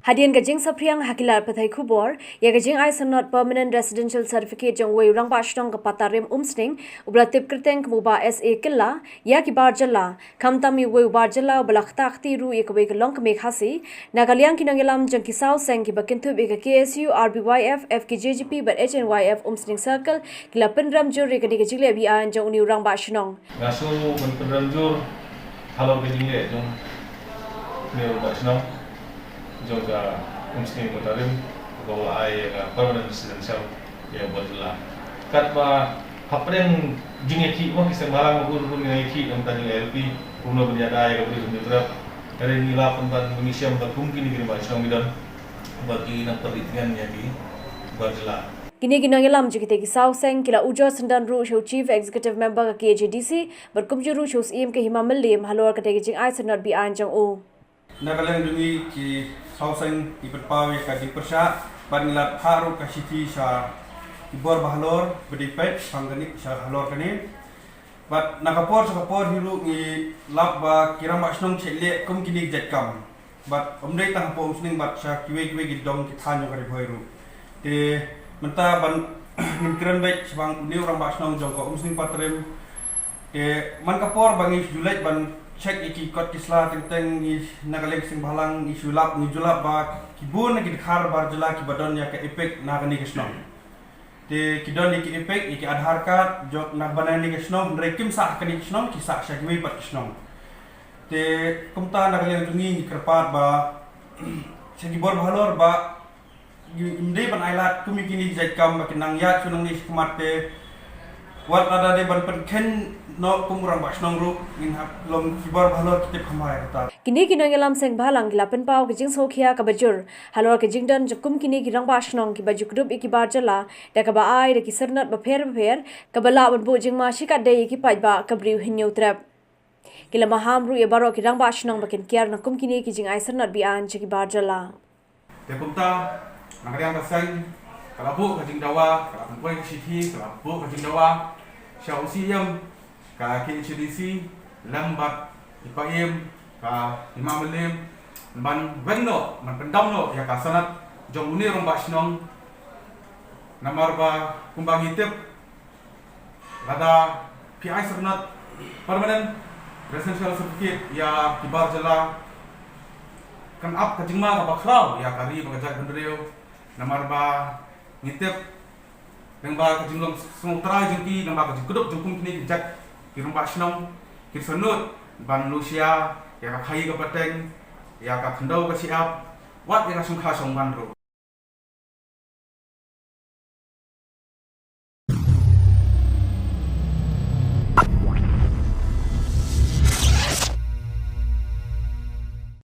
Hadian gajing sapriang hakilar pathai khubor ya gajing I Sanat permanent residential certificate jong Weng Rangbah Shnong kapatarim umsning ublatip kerteng kemuba SA Kylla ya kibar jalla kamtami Weng bar jalla balakta akti ru ikwe kelong ke RiKhasi nagaliang kinangelam jong kisau Seng ki bakintu be KSU RBYF FKJGP but HNYF umsning circle kila penram jur rekadi gajile bi an jong uni Rangbah Shnong ngaso penram jur halo gajile jong ni Rangbah Shnong juga umsting kotarim bahwa ai permanent residential ya bodla kat ba hapreng jingeki mo kisah malang gur ngeki am tadi LP puno berjada ya beri sumitra dari nila pentan mengisiam bakum kini kini Shnong bidan bagi nak perhitungan ya di bodla Kini kinangelam jukite kisau Seng kila ujo sendan ru show chief executive member ke KJDC berkumju ru show im ke Hima Mylliem halor ke jing ai Sanat bi an jong o nagalang dungi ki sauseng iperpawe ka dipersya banilat haru ka siti sa ibor bahlor bedipet panggani sa halor kani bat nakapor sa kapor hiru ni lab Rangbah Shnong chele kum kini jetkam bat omdei tang po umsning bat sa kiwe gidong kithanyo ka riboiru te menta ban ngkren bet bang ni Rangbah Shnong jong ko umsning patrem te man kapor bangi julai ban cek iki kot kisla tentang ni nagalek sing balang ni sulap ni julap ba kibun na kidkhar bar jela ki badon ya ke epek nagani Shnong te kidon iki epek iki adhar card jok nak banani Shnong rekim sah kani Shnong ki sah syagwi pat Shnong te kumta nagalek tungi kerpat ba segi bor bhalor ba imde ban ailat kumi kini jaikam makinang ya sunang ni kemate wat ada de ban pen no kum Rangbah Shnong ru in lom kibar bhalor kitip hamai ta kini kinangelam Seng balang gilapen pau gijing sokhia ka bajur halor ke jingdan jukum kini ki Rangbah Shnong ki baju grup ikibar jala da ka ba ai de ki Sanat ba pher ka bala ban bu jing ma shikat de ki pai ba ka briu hinyo trap kila maham ru ye baro ki Rangbah Shnong bakin kiar na kum kini ki jing ai Sanat bi an ki bar jala te kumta nagariang ka Seng kalabu ka jing Dawa kalabu ka siti kalabu ka jing Dawa Mylliem ka KCDC lambat ipaim ka Hima Mylliem ban Weng no man pendam no ya ka Sanat jong uni Rangbah Shnong namar ba kumbang itip lada PI Sanat permanent residential certificate ya kibar jala kan up ka jingma ka bakrau ya kari bagajak bendreo namar ba ngitip Rangbah kajinglong sumutara jengki Rangbah kajingkudup jengkum kini kijak ki Rangbah Shnong ki Sanut ban Lucia ya ka khai ka pateng ya ka khandau ka siap wat ya ka sungkha songban ro